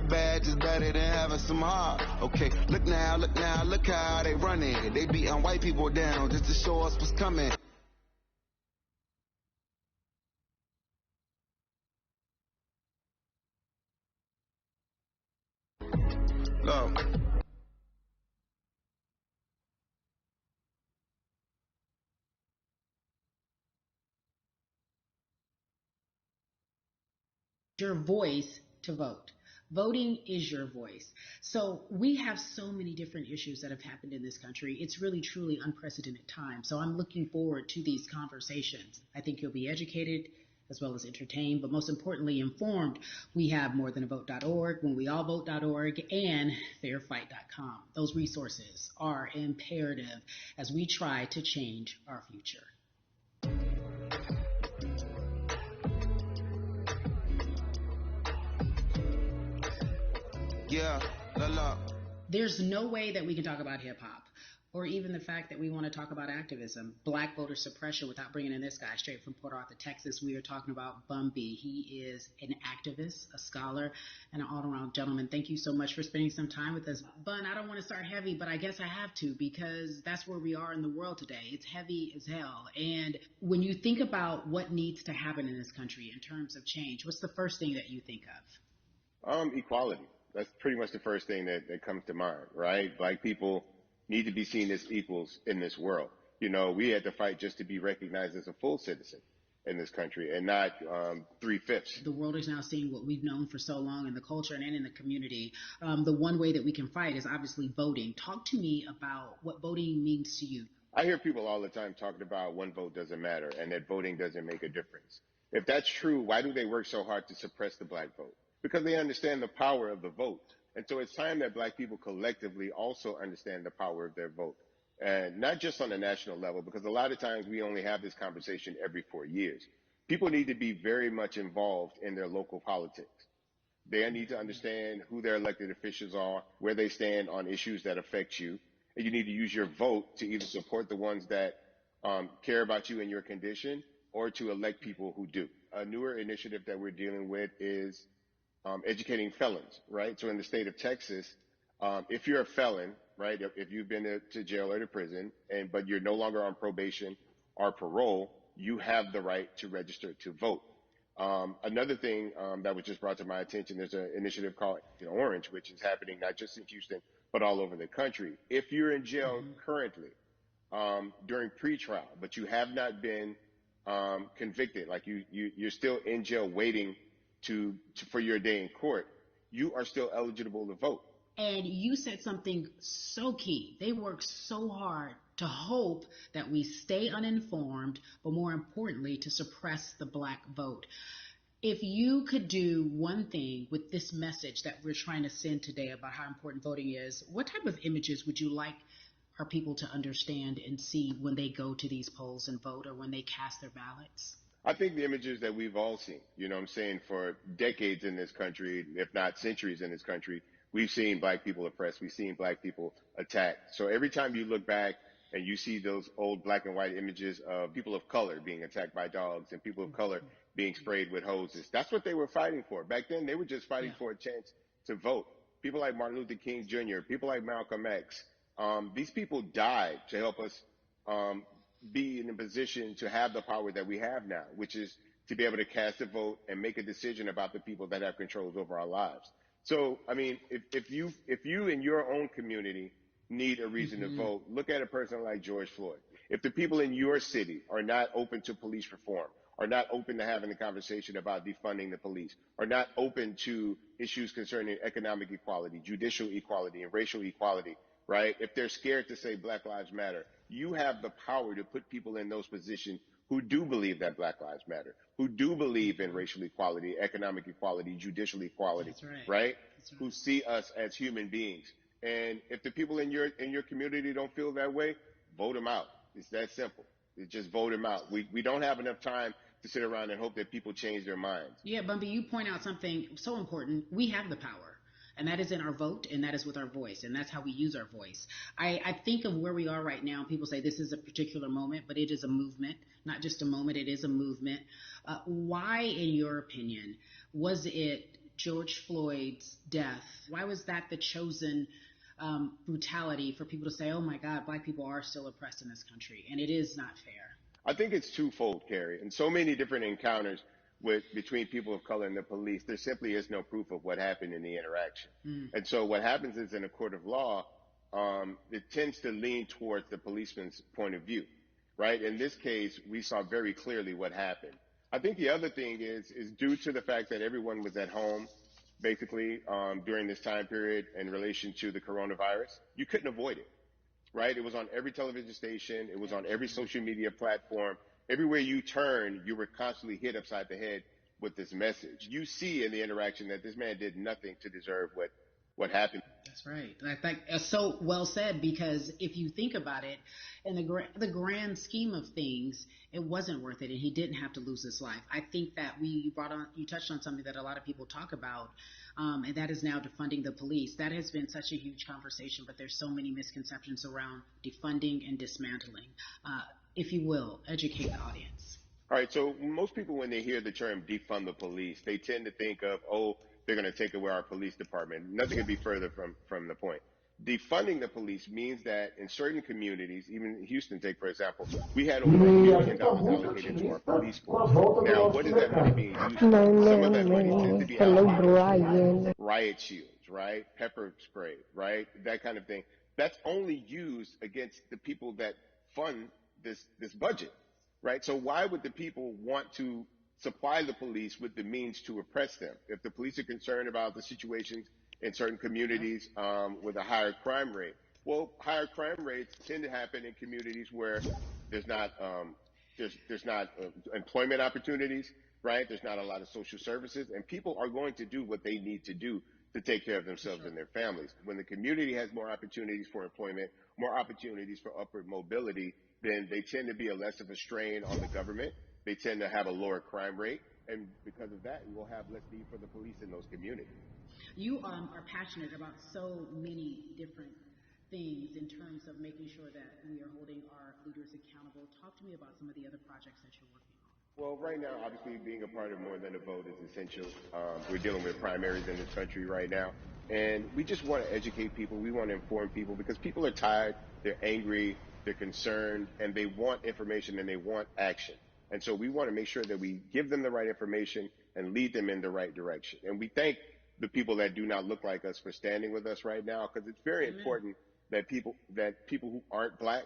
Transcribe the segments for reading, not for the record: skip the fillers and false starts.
badge is better than having some heart. Okay, look now, look how they running. They beating white people down just to show us what's coming. Look. Your voice to vote. Voting is your voice. So we have so many different issues that have happened in this country. It's really, truly unprecedented time. So I'm looking forward to these conversations. I think you'll be educated as well as entertained, but most importantly, informed. We have morethanavote.org, whenweallvote.org, and fairfight.com. Those resources are imperative as we try to change our future. Yeah, la. There's no way that we can talk about hip hop or even the fact that we want to talk about activism, black voter suppression, without bringing in this guy straight from Port Arthur, Texas. We are talking about Bun B. He is an activist, a scholar, and an all-around gentleman. Thank you so much for spending some time with us. Bun, I don't want to start heavy, but I guess I have to because that's where we are in the world today. It's heavy as hell. And when you think about what needs to happen in this country in terms of change, what's the first thing that you think of? Equality. That's pretty much the first thing that comes to mind, right? Black people need to be seen as equals in this world. You know, we had to fight just to be recognized as a full citizen in this country and not 3/5. The world is now seeing what we've known for so long in the culture and in the community. The one way that we can fight is obviously voting. Talk to me about what voting means to you. I hear people all the time talking about one vote doesn't matter and that voting doesn't make a difference. If that's true, why do they work so hard to suppress the black vote? Because they understand the power of the vote. And so it's time that black people collectively also understand the power of their vote. And not just on a national level, because a lot of times we only have this conversation every 4 years. People need to be very much involved in their local politics. They need to understand who their elected officials are, where they stand on issues that affect you. And you need to use your vote to either support the ones that care about you and your condition or to elect people who do. A newer initiative that we're dealing with is educating felons, right? So in the state of Texas, if you're a felon, right, if you've been to jail or to prison, but you're no longer on probation or parole, you have the right to register to vote. Another thing that was just brought to my attention, there's an initiative called Orange, which is happening not just in Houston, but all over the country. If you're in jail currently during pretrial, but you have not been convicted, like you're still in jail waiting for your day in court, you are still eligible to vote. And you said something so key. They work so hard to hope that we stay uninformed, but more importantly, to suppress the black vote. If you could do one thing with this message that we're trying to send today about how important voting is, what type of images would you like our people to understand and see when they go to these polls and vote or when they cast their ballots? I think the images that we've all seen, you know what I'm saying, for decades in this country, if not centuries in this country, we've seen black people oppressed. We've seen black people attacked. So every time you look back and you see those old black and white images of people of color being attacked by dogs and people of color being sprayed with hoses, that's what they were fighting for. Back then, they were just fighting for a chance to vote. People like Martin Luther King Jr., people like Malcolm X, these people died to help us be in a position to have the power that we have now, which is to be able to cast a vote and make a decision about the people that have controls over our lives. So, I mean, if you in your own community need a reason to vote, look at a person like George Floyd. If the people in your city are not open to police reform, are not open to having a conversation about defunding the police, are not open to issues concerning economic equality, judicial equality, and racial equality, right? If they're scared to say Black Lives Matter, you have the power to put people in those positions who do believe that Black Lives Matter, who do believe in racial equality, economic equality, judicial equality, right? Who see us as human beings. And if the people in your community don't feel that way, vote them out. It's that simple. It's just vote them out. We don't have enough time to sit around and hope that people change their minds. Yeah, Bumpy, you point out something so important. We have the power. And that is in our vote, and that is with our voice, and that's how we use our voice. I think of where we are right now. People say this is a particular moment, but it is a movement, not just a moment. It is a movement. Why, in your opinion, was it George Floyd's death, why was that the chosen brutality for people to say, oh my God, black people are still oppressed in this country, and it is not fair? I think it's twofold, Carrie. In so many different encounters between people of color and the police, there simply is no proof of what happened in the interaction. And so what happens is in a court of law, it tends to lean towards the policeman's point of view, right? In this case, we saw very clearly what happened. I think the other thing is due to the fact that everyone was at home, basically, during this time period in relation to the coronavirus, you couldn't avoid it, right? It was on every television station. It was on every social media platform. Everywhere you turn, you were constantly hit upside the head with this message. You see in the interaction that this man did nothing to deserve what happened. That's right. I think so well said, because if you think about it, in the grand scheme of things, it wasn't worth it, and he didn't have to lose his life. I think that you touched on something that a lot of people talk about, and that is now defunding the police. That has been such a huge conversation, but there's so many misconceptions around defunding and dismantling. If you will, educate the audience. All right. So most people, when they hear the term defund the police, they tend to think of, oh, they're going to take away our police department. Nothing could be further from the point. Defunding the police means that in certain communities, even in Houston, take for example, we had over $1 million allocated to our police force. Now, what does that money being used for? Some of that money tends to be allocated riot shields, right? Pepper spray, right? That kind of thing. That's only used against the people that fund this budget, right? So why would the people want to supply the police with the means to oppress them? If the police are concerned about the situations in certain communities with a higher crime rate, well, higher crime rates tend to happen in communities where there's not employment opportunities, right? There's not a lot of social services, and people are going to do what they need to do to take care of themselves and their families. When the community has more opportunities for employment, more opportunities for upward mobility, then they tend to be less of a strain on the government. They tend to have a lower crime rate, and because of that, you will have less need for the police in those communities. You are passionate about so many different things in terms of making sure that we are holding our leaders accountable. Talk to me about some of the other projects that you're working on. Well, right now, obviously, being a part of More Than a Vote is essential. We're dealing with primaries in this country right now, and we just want to educate people. We want to inform people because people are tired, they're angry, they're concerned, and they want information and they want action. And so we want to make sure that we give them the right information and lead them in the right direction. And we thank the people that do not look like us for standing with us right now, because it's very important that people who aren't black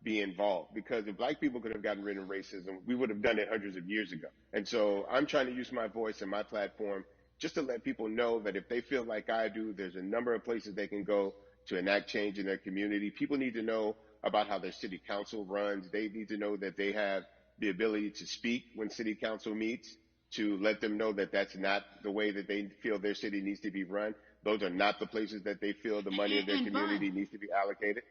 be involved, because if black people could have gotten rid of racism, we would have done it hundreds of years ago. And so I'm trying to use my voice and my platform just to let people know that if they feel like I do, there's a number of places they can go to enact change in their community. People need to know about how their city council runs. They need to know that they have the ability to speak when city council meets, to let them know that that's not the way that they feel their city needs to be run. Those are not the places that they feel the money of their community needs to be allocated.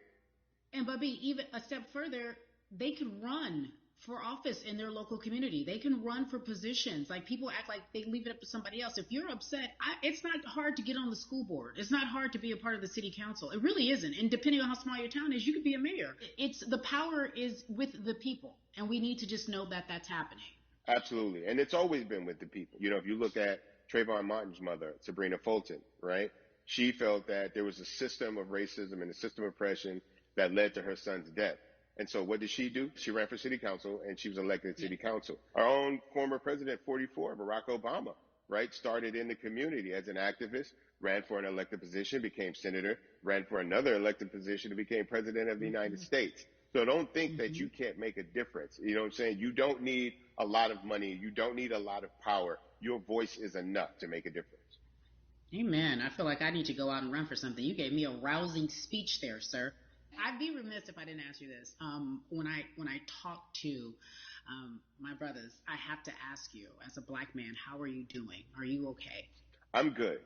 And Bubby, even a step further, they can run for office in their local community. They can run for positions. Like, people act like they leave it up to somebody else. If you're upset, it's not hard to get on the school board. It's not hard to be a part of the city council. It really isn't. And depending on how small your town is, you could be a mayor. The power is with the people, and we need to just know that that's happening. Absolutely. And it's always been with the people. You know, if you look at Trayvon Martin's mother, Sabrina Fulton, right? She felt that there was a system of racism and a system of oppression that led to her son's death. And so what did she do? She ran for city council, and she was elected to city council. Our own former president, 44, Barack Obama, right, started in the community as an activist, ran for an elected position, became senator, ran for another elected position, and became president of the United States. So don't think that you can't make a difference. You know what I'm saying? You don't need a lot of money. You don't need a lot of power. Your voice is enough to make a difference. Amen. I feel like I need to go out and run for something. You gave me a rousing speech there, sir. I'd be remiss if I didn't ask you this. When I talk to my brothers, I have to ask you, as a black man, how are you doing? Are you okay? I'm good.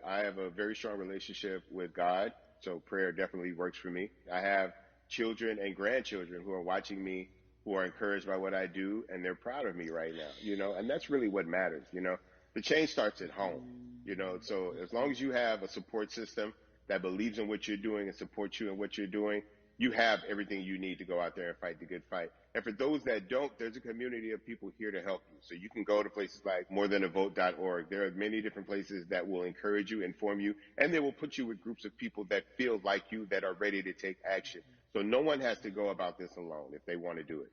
I have a very strong relationship with God, so prayer definitely works for me. I have children and grandchildren who are watching me, who are encouraged by what I do, and they're proud of me right now, you know, and that's really what matters, you know. The change starts at home, you know, so as long as you have a support system that believes in what you're doing and supports you in what you're doing, you have everything you need to go out there and fight the good fight. And for those that don't, there's a community of people here to help you. So you can go to places like morethanavote.org. There are many different places that will encourage you, inform you, and they will put you with groups of people that feel like you, that are ready to take action. So no one has to go about this alone if they want to do it.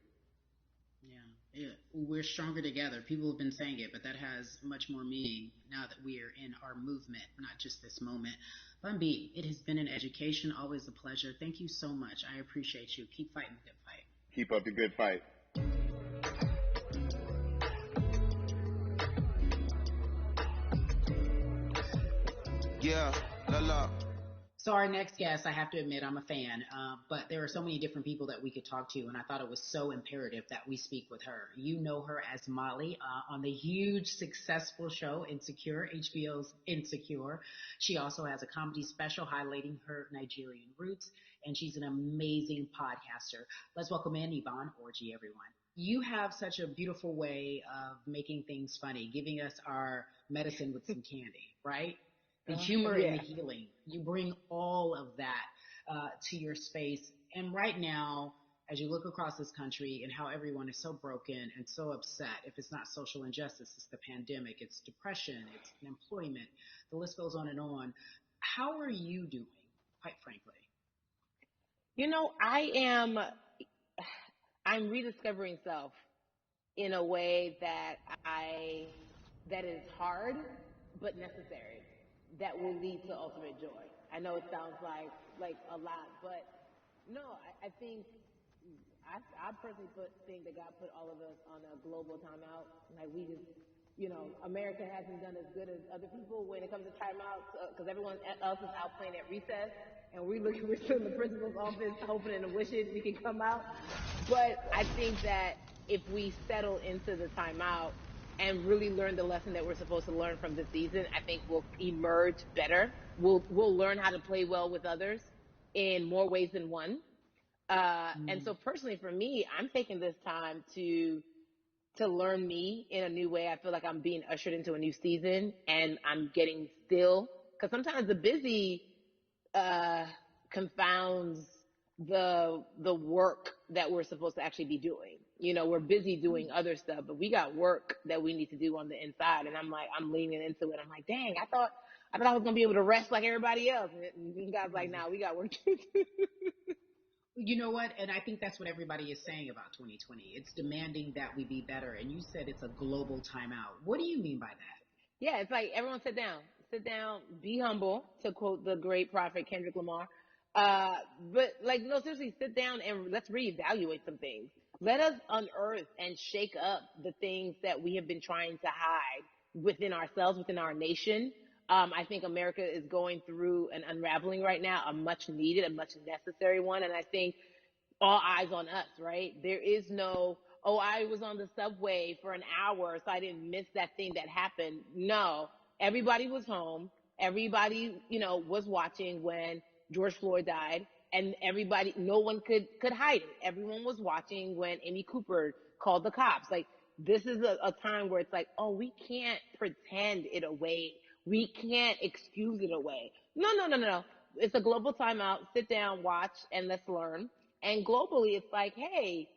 Yeah, we're stronger together. People have been saying it, but that has much more meaning now that we are in our movement, not just this moment. Bun B, it has been an education, always a pleasure. Thank you so much. I appreciate you. Keep fighting the good fight. Keep up the good fight. Yeah, la la. So our next guest, I have to admit, I'm a fan, but there are so many different people that we could talk to, and I thought it was so imperative that we speak with her. You know her as Molly on the huge, successful show Insecure, HBO's Insecure. She also has a comedy special highlighting her Nigerian roots, and she's an amazing podcaster. Let's welcome in Yvonne Orji, everyone. You have such a beautiful way of making things funny, giving us our medicine with some candy, right? The humor and the healing. You bring all of that to your space. And right now, as you look across this country and how everyone is so broken and so upset, if it's not social injustice, it's the pandemic, it's depression, it's unemployment, the list goes on and on. How are you doing, quite frankly? You know, I'm rediscovering self in a way that is hard, but necessary, that will lead to ultimate joy. I know it sounds like a lot, but no, I think I personally think that God put all of us on a global timeout. Like we just, America hasn't done as good as other people when it comes to timeouts because everyone else is out playing at recess, and we're still in the principal's office hoping and wishing we can come out. But I think that if we settle into the timeout and really learn the lesson that we're supposed to learn from this season, I think we'll emerge better. We'll learn how to play well with others in more ways than one. And so personally for me, I'm taking this time to learn me in a new way. I feel like I'm being ushered into a new season, and I'm getting still, because sometimes the busy confounds the work that we're supposed to actually be doing. We're busy doing other stuff, but we got work that we need to do on the inside. And I'm leaning into it. I'm like, dang, I thought I was going to be able to rest like everybody else. And God's like, nah, we got work to do. You know what? And I think that's what everybody is saying about 2020. It's demanding that we be better. And you said it's a global timeout. What do you mean by that? Yeah, it's like everyone sit down, be humble, to quote the great prophet Kendrick Lamar. But no, seriously, sit down and let's reevaluate some things. Let us unearth and shake up the things that we have been trying to hide within ourselves, within our nation. I think America is going through an unraveling right now, a much needed, a much necessary one. And I think all eyes on us, right? There is no, oh, I was on the subway for an hour, so I didn't miss that thing that happened. No, everybody was home. Everybody, was watching when George Floyd died, and no one could hide it. Everyone was watching when Amy Cooper called the cops. Like, this is a time where it's like, oh, we can't pretend it away. We can't excuse it away. No. It's a global timeout. Sit down, watch, and let's learn. And globally, it's like, hey,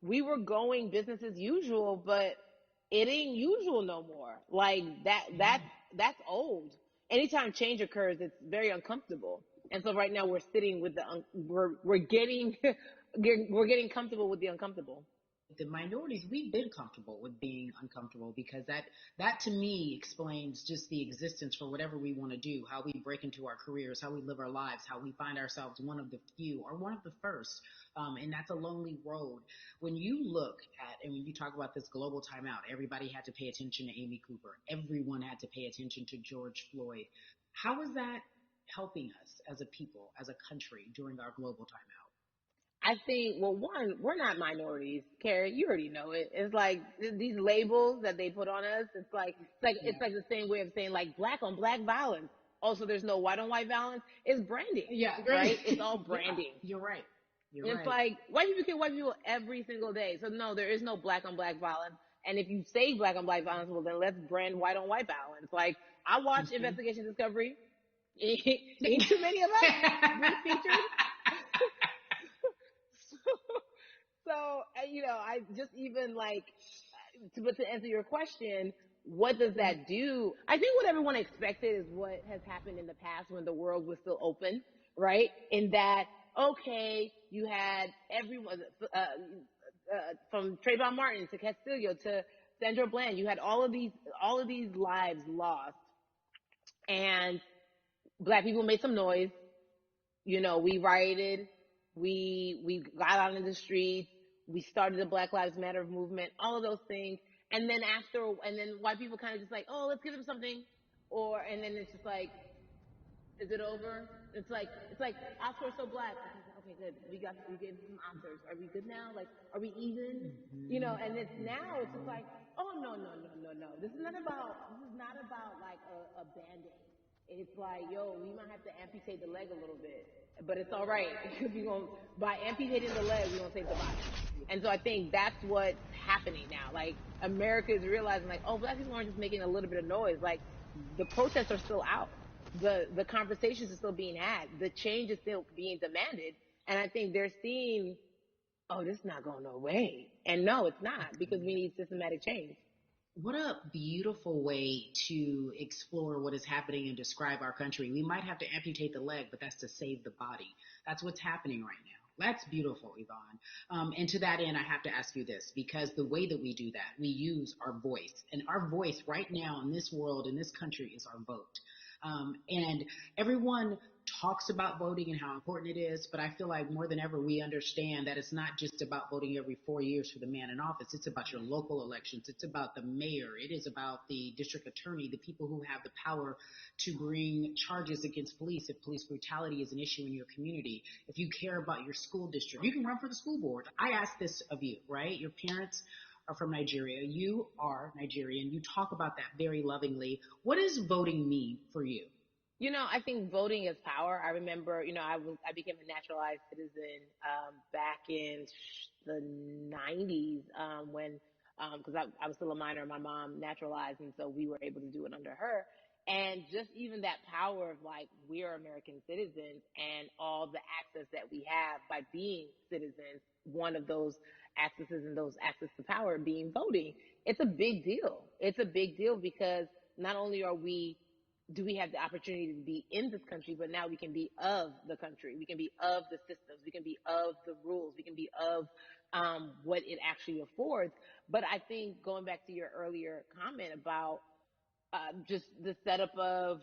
we were going business as usual, but it ain't usual no more. Like that's old. Anytime change occurs, it's very uncomfortable. And so right now we're sitting with we're getting we're getting comfortable with the uncomfortable. The minorities, we've been comfortable with being uncomfortable, because that to me explains just the existence for whatever we want to do, how we break into our careers, how we live our lives, how we find ourselves one of the few or one of the first. And that's a lonely road. When you look at, and when you talk about this global timeout, everybody had to pay attention to Amy Cooper. Everyone had to pay attention to George Floyd. How is that helping us as a people, as a country during our global timeout? I think, well, one, we're not minorities, Carrie. You already know it. It's like these labels that they put on us. It's like the same way of saying like black on black violence. Also, there's no white on white violence. It's branding. Yeah, right. It's all branding. Yeah, you're right. It's like white people kill white people every single day. So no, there is no black on black violence. And if you say black on black violence, well then let's brand white on white violence. Like, I watch Investigation Discovery. Ain't too many of us being featured. So, I just even like, but to answer your question, what does that do? I think what everyone expected is what has happened in the past when the world was still open, right? In that, okay, you had everyone, from Trayvon Martin to Castillo to Sandra Bland, you had all of these lives lost, and black people made some noise. We rioted, we got out in the streets, we started the Black Lives Matter movement, all of those things. And then white people kind of just like, oh, let's give them something. And then it's just like, is it over? It's like Oscar so black. Okay, good. We gave some Oscars. Are we good now? Like, are we even? And it's just like, oh no, no, no, no, no. This is not about like a band-aid. It's like, yo, we might have to amputate the leg a little bit, but it's all right because by amputating the leg, we're gonna save the body. And so I think that's what's happening now. Like, America is realizing, like, oh, black people aren't just making a little bit of noise. Like, the protests are still out. The conversations are still being had. The change is still being demanded. And I think they're seeing, oh, this is not going away. And no, it's not, because we need systematic change. What a beautiful way to explore what is happening and describe our country. We might have to amputate the leg, but that's to save the body. That's what's happening right now. That's beautiful, Yvonne. And to that end, I have to ask you this, because the way that we do that, we use our voice. And our voice right now in this world, in this country, is our vote. And everyone talks about voting and how important it is, but I feel like more than ever we understand that it's not just about voting every 4 years for the man in office. It's about your local elections. It's about the mayor. It is about the district attorney, the people who have the power to bring charges against police if police brutality is an issue in your community. If you care about your school district, you can run for the school board. I ask this of you, right? Your parents are from Nigeria. You are Nigerian. You talk about that very lovingly. What does voting mean for you? I think voting is power. I remember, I became a naturalized citizen back in the 90s when, because I was still a minor, my mom naturalized, and so we were able to do it under her. And just even that power of, like, we are American citizens and all the access that we have by being citizens, one of those accesses and those access to power being voting, it's a big deal. It's a big deal because not only do we have the opportunity to be in this country, but now we can be of the country. We can be of the systems. We can be of the rules. We can be of what it actually affords. But I think, going back to your earlier comment about just the setup of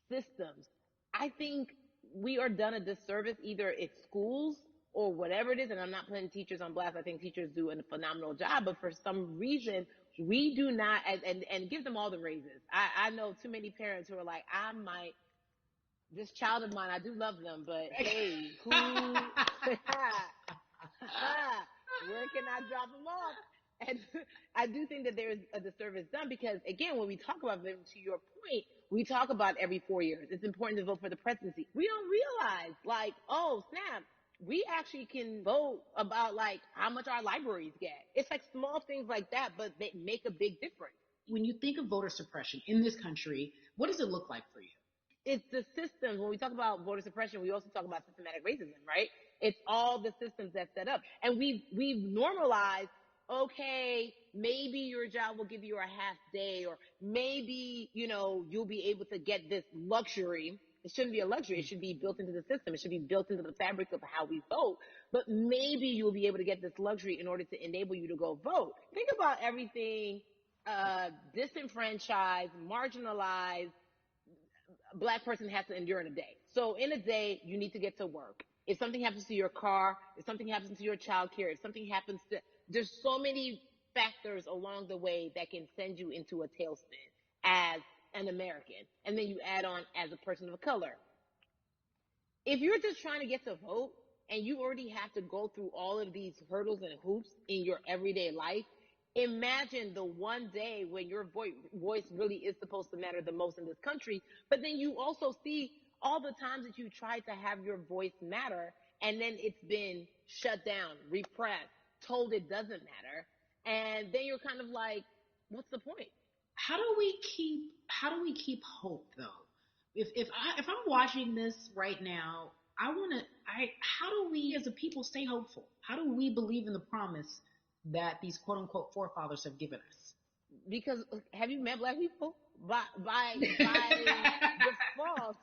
systems, I think we are done a disservice, either it's schools or whatever it is, and I'm not putting teachers on blast. I think teachers do a phenomenal job, but for some reason, we do not, and give them all the raises. I know too many parents who are like, this child of mine, I do love them, but hey, where can I drop them off? And I do think that there is a disservice done because, again, when we talk about voting, to your point, we talk about every 4 years. It's important to vote for the presidency. We don't realize, like, oh, snap, we actually can vote about, like, how much our libraries get. It's like small things like that, but they make a big difference. When you think of voter suppression in this country, what does it look like for you? It's the systems. When we talk about voter suppression, we also talk about systematic racism, right? It's all the systems that set up. And we've normalized, okay, maybe your job will give you a half day, or maybe, you'll be able to get this luxury. It shouldn't be a luxury. It should be built into the system. It should be built into the fabric of how we vote. But maybe you'll be able to get this luxury in order to enable you to go vote. Think about everything disenfranchised, marginalized Black person has to endure in a day. So in a day, you need to get to work. If something happens to your car, if something happens to your child care, if something happens to, there's so many factors along the way that can send you into a tailspin as an American. And then you add on as a person of color. If you're just trying to get to vote and you already have to go through all of these hurdles and hoops in your everyday life, imagine the one day when your voice really is supposed to matter the most in this country, but then you also see all the times that you tried to have your voice matter, and then it's been shut down, repressed, told it doesn't matter, and then you're kind of like, what's the point? How do we keep hope, though? If I'm watching this right now, How do we as a people stay hopeful? How do we believe in the promise that these quote unquote forefathers have given us? Because have you met black people? By default,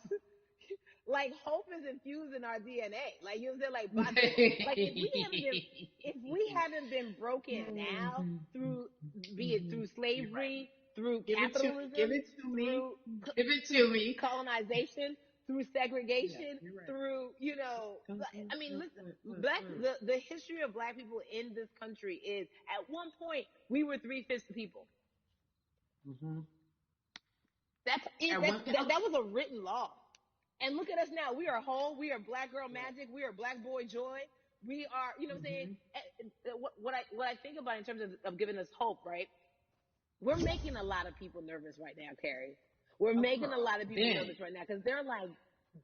like hope is infused in our DNA. Like you know what I'm saying? Like by default, like if we haven't been broken now through be it through slavery, through capitalism, Give it to me. through Give it to me. colonization, through segregation, Yeah, you're right. through I mean, listen, the history of black people in this country is at one point we were 3/5 the people. Mm-hmm. That's it. That was a written law. And look at us now. We are whole. We are black girl magic. We are black boy joy. We are, you know what I'm saying? What I think about in terms of giving us hope, right? We're making a lot of people nervous right now, Carrie. We're making a lot of people nervous right now because they're like,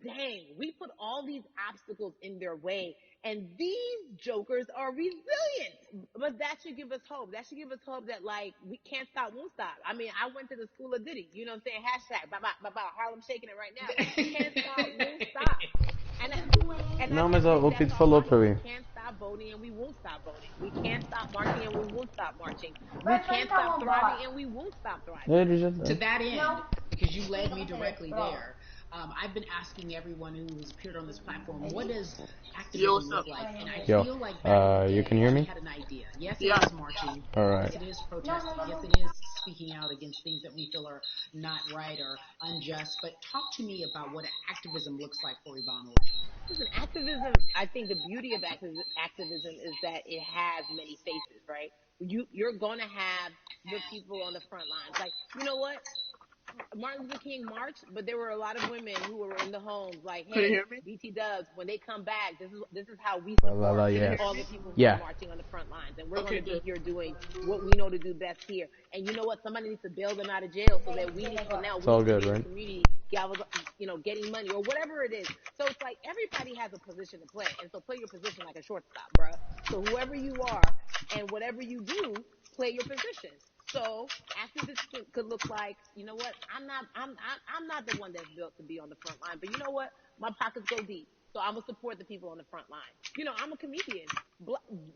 dang, we put all these obstacles in their way, and these jokers are resilient. But that should give us hope. That should give us hope that, like, we can't stop, won't stop. I mean, I went to the school of Diddy. You know what I'm saying? Hashtag, Harlem shaking it right now. Can't stop, won't stop. Não, mas o Pete falou pra mim. We can't stop voting and we won't stop voting. We can't stop marching and we won't stop marching. We can't stop thriving and we won't stop thriving. To that end, because you led me directly there, I've been asking everyone who has appeared on this platform, what does activism look like? And I feel like you can hear me? I had an idea. Yes, it is marching. All right. Yes, it is protesting. Yes, it is speaking out against things that we feel are not right or unjust. But talk to me about what activism looks like for Yvonne Orji. Listen, activism, I think the beauty of activism is that it has many faces, right? You're going to have the people on the front lines. Like, you know what? Martin Luther King marched, but there were a lot of women who were in the homes like, hey, BT Dubs, when they come back, this is how we support all the people who are marching on the front lines. And we're going to be here doing what we know to do best here. And you know what? Somebody needs to bail them out of jail so that we need the community, getting money or whatever it is. So it's like everybody has a position to play. And so play your position like a shortstop, bruh. So whoever you are and whatever you do, play your position. So activists could look like, you know what? I'm not the one that's built to be on the front line, but you know what? My pockets go deep, so I'm gonna support the people on the front line. You know, I'm a comedian.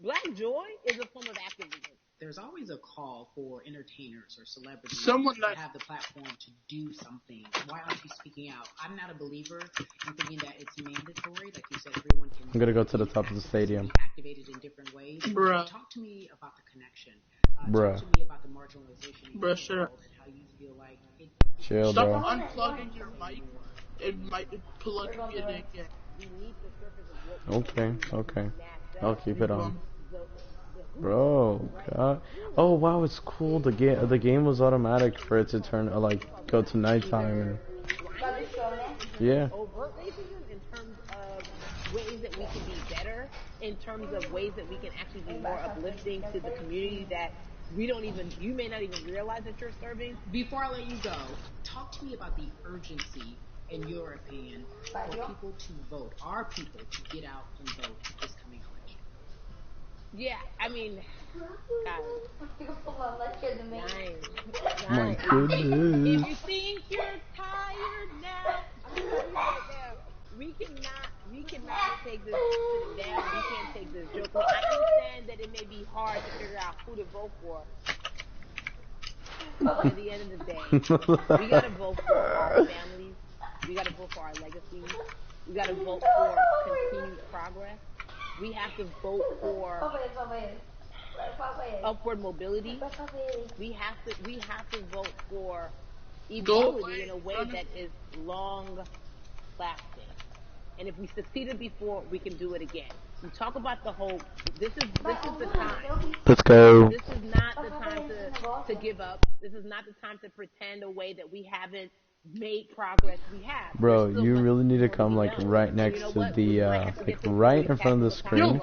Black joy is a form of activism. There's always a call for entertainers or celebrities to have the platform to do something. Why aren't you speaking out? I'm not a believer in thinking that it's mandatory. Like you said, everyone can. I'm gonna go to the top of the stadium. Activated in different ways. Talk to me about the connection. Talk to me about the marginalization in the world and how you feel like it. Chill, Stop bro. unplugging your mic and plugging it in again. Okay. I'll keep it on. Bro, God. Oh wow, it's cool. The game was automatic for it to turn go to nighttime. And... Yeah. Overt racism in terms of ways that we can be better, in terms of ways that we can actually be more uplifting to the community that you may not even realize that you're serving. Before I let you go, talk to me about the urgency, in your opinion, for people to vote, our people to get out and vote this coming election. Yeah, I mean, guys. My goodness. If you think you're tired now, we cannot take this sitting down. We can't take this joke. I understand that it may be hard to figure out who to vote for. But at the end of the day, we gotta vote for our families. We gotta vote for our legacies. We gotta vote for continued progress. We have to vote for upward mobility. We have to vote for equality in a way that is long lasting. And if we succeeded before, we can do it again. We talk about the hope. This is the time. Let's go. This is not the time to give up. This is not the time to pretend a way that we haven't made progress. We have. Bro, you really need to come right next to the right in front of the screen.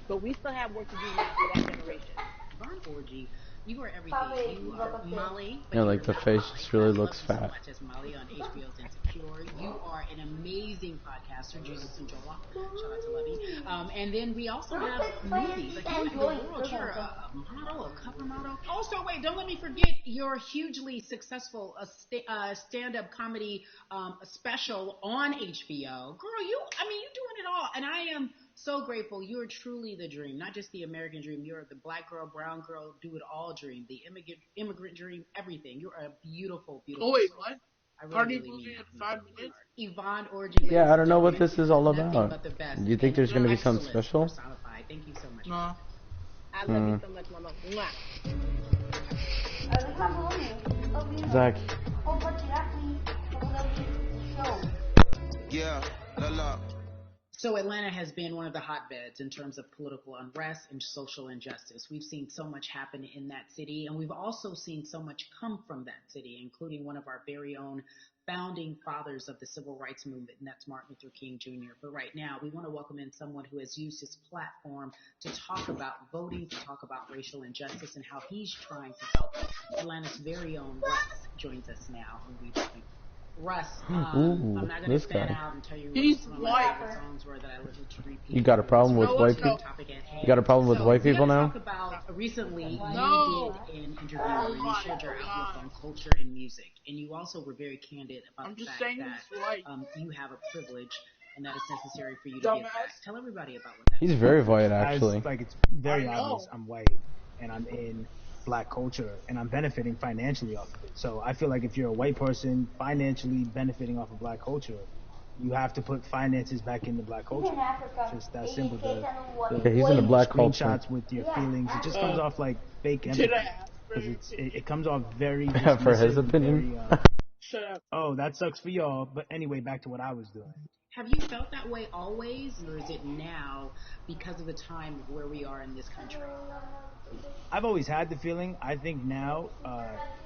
But we still have work to do now for that generation. Yvonne Orji You are everything. You are Molly. But Yeah, you like are the not face Molly. just really I love looks you so fat. much as Molly on HBO's Insecure. You are an amazing podcaster, Jesus and Jola. Shout out to Lovey. And then we also have movies. Like you have the world. You're a model, a cover model. Also, wait, don't let me forget your hugely successful stand-up comedy special on HBO. Girl, you're doing it all. And I am so grateful. You are truly the dream, not just the American dream. You're the black girl, brown girl, do it all dream, the immigrant dream, everything. You're a beautiful, beautiful Oh, wait, soul. what? I Party really movie mean in that. 5 minutes? Yvonne Orji, ladies Yeah, I don't and know what gentlemen, this is all nothing about. but the best. Do you think And there's gonna be something excellence special? personified. Thank you so much. No. I love you so much, Mama. Mwah. Zach, Yeah, la. So Atlanta has been one of the hotbeds in terms of political unrest and social injustice. We've seen so much happen in that city, and we've also seen so much come from that city, including one of our very own founding fathers of the civil rights movement, and that's Martin Luther King Jr. But right now, we want to welcome in someone who has used his platform to talk about voting, to talk about racial injustice, and how he's trying to help. Atlanta's very own Russ joins us now, who we welcome. Russ, Ooh, I'm not going to this fan guy. out and tell you He's what some of my white. favorite songs were that I listened to repeat. You got a problem with white people? You got a problem with white people now? Talk about recently No. you did an interview where you shared your outlook on culture and music, and you also were very candid about I'm the just fact saying that he's white. you have a privilege and that it's necessary for you to Dumbass. give back. Tell everybody about what that He's very white, As, actually. like, it's very I know. obvious I'm white and I'm in black culture and I'm benefiting financially off of it. So I feel like if you're a white person financially benefiting off of black culture, you have to put finances back into black culture. It's just that simple. Yeah, he's in the black culture. Screenshots with your feelings, it just comes off like fake empathy. Did I ask for your Because it comes off very For his dismissive, opinion? very, Shut up. oh, that sucks for y'all. But anyway, back to what I was doing. Have you felt that way always, or is it now because of the time of where we are in this country? I've always had the feeling. I think now,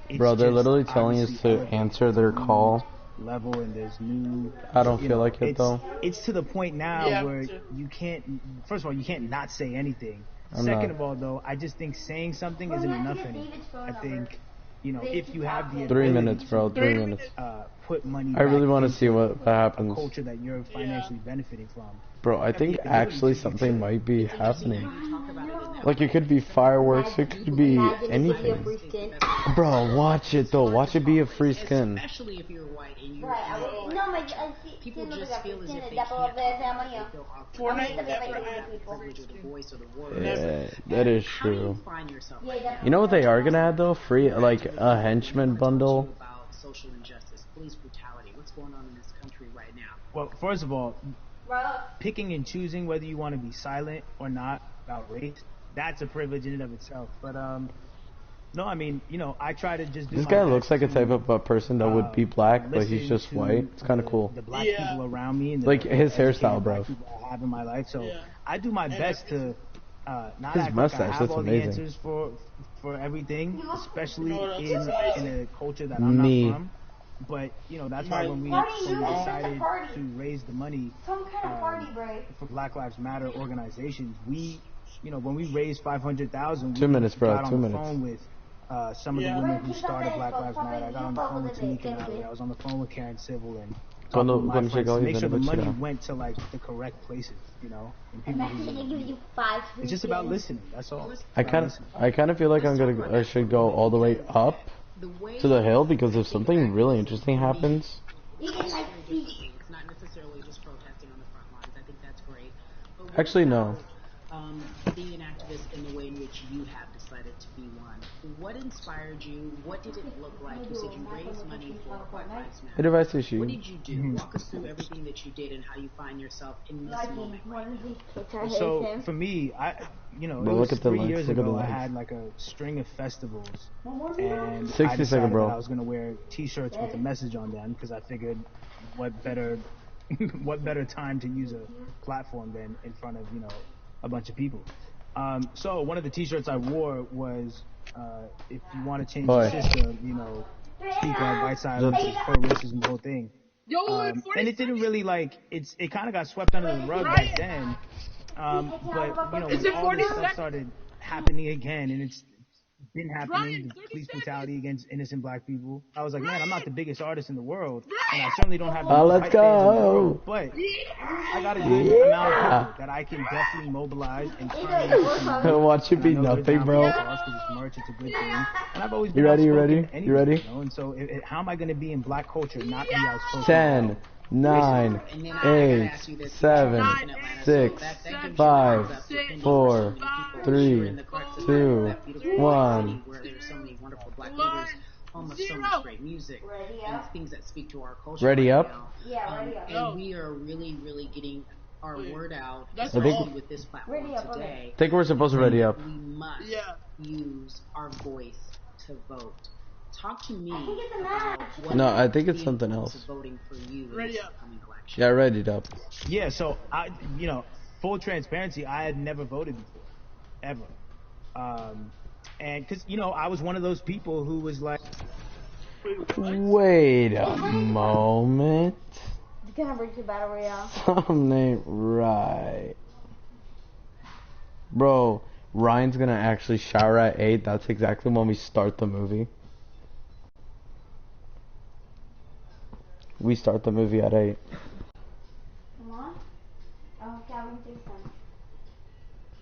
it's Bro, they're just literally telling us obviously to elevated answer their to a new call. level, and there's new. I don't you feel know, like it, though. It's to the point now Yeah, where me too. you can't. First of all, you can't not say anything. I'm Second not. of all, though, I just think saying something isn't enough anymore. I think, if you have the 3 ability minutes, bro. 3 3 minutes. minutes. Put money. I really back want to into see what a happens. culture that you're financially benefiting from. Bro, I think the ability actually to do something so. might be happening. Talk about it in that Like, it could be fireworks, it could be anything. Bro, watch it, though. Watch it be a free skin. Especially if you're white and you're people just feel as if they can't talk about it. They feel awkward. Fortnite They never don't have had the people. privilege or the voice or the words. Yeah, that is How do you true. find yourself right now? You know what they are gonna add, though? Free, like, a henchman bundle. About social injustice, police brutality. What's going on in this country right now? Well, first of all, picking and choosing whether you want to be silent or not about race, that's a privilege in and of itself. But no, I mean, I try to just do This my guy best looks like a to, type of a person that would be black, but he's listen just to white. It's kind of the- cool. The black Yeah. people around me and the Like his educated hairstyle, black bro. people I have in my life. So Yeah. I do my best to not His act mustache, like I have that's all amazing. the answers for everything, especially No, that's in amazing. a culture that I'm Me. not from. But that's why when we decided to raise the money for Black Lives Matter organizations, when we raised 500,000, 2 minutes, bro, got on 2 the minutes. phone with some of the Yeah. women who started Black Lives Matter. I got on the phone with Tamika Nally. I was on the phone with Karen Civil and talking Cuando- with my cuando friends llegó to make y sure the ven a money Bachira. went to like the correct places, and people who give you 5 it's just about listening. That's all. I kind of feel like I should go all the way up The way to the hill because if something really interesting happens, You can like see. it's not necessarily just protesting on the front lines. I think that's great. But what Actually, no. about, being an activist in the way in which you have decided to be one. What inspired you? What did it look like? You said you raised money for Black Lives Matter. it advice issue. What did you do? Walk us through everything that you did and how you find yourself in this moment right now. So for me, it Bro, was look at the 3 lights, years look at the ago. I lights. had like a string of festivals, and 60 I second, decided bro. that I was gonna wear T-shirts with a message on them because I figured, what better, what better time to use a platform than in front of a bunch of people. So one of the T-shirts I wore was, if you want to change Boy. your system, speak on white silence, pro racism, the whole thing. Yo, And it didn't really it kind of got swept under the rug back then. But Is it when all 40 this stuff seconds? started happening again, and it's been Brian, happening, the 30 police seconds. brutality against innocent black people. I was like, man, I'm not the Brian, biggest artist in the world, and I Brian. certainly don't have the most Let's hype fans in the go. world, but I got a good amount of people that I can definitely mobilize and turn into some Watch it and I be know they're nothing, down bro. for the cause because it's merch, it's a good thing. And I've always been You ready? You outspoken ready? anyway, You ready? you know? And so, how am I going to be in black culture not be outspoken? 10, 9, And then I gotta 8, ask you this. 7, in Atlanta, 6, that gives you 5, heads up, depending on 4, so many people 3, here in the crux of 2, that beautiful 1. city where there's so many wonderful black leaders, home of so much great music and things that speak to our culture Ready right up? now. Yeah, ready up. And we are really, really getting our word out, That's especially all. with this platform Ready up, today. I think we're supposed to ready up. We must use our voice to vote. Talk to me I think it's a about match. what No, I think the it's something influence else. of voting for you in Ready this up. upcoming election. Yeah, ready up. Yeah, so full transparency, I had never voted before, ever. And because, I was one of those people who was like, Wait a moment. It's gonna bring to Battle Royale. Something ain't right. Bro, Ryan's gonna actually shower at 8. That's exactly when we start the movie. We start the movie at 8. Come on. Oh, Calvin Dixon.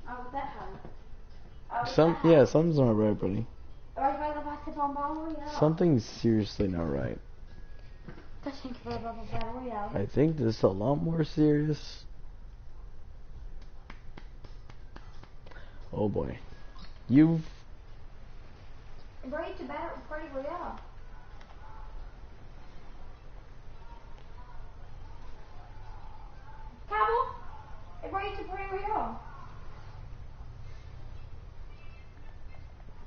Oh, what's that happen? Something's not right, buddy. Vai levar para um Battle Royale. Something's seriously not right. Tá achando que vai levar para Battle Royale? I think this is a lot more serious. Oh boy. You've... Bring it to Battle Royale. Cabo, bring it to Party Royale.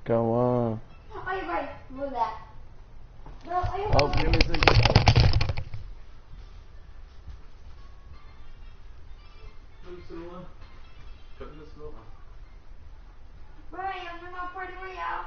Go on. Oh, you're right. Move that. No, Oh, give me a second. Brian, you're not Party Royale.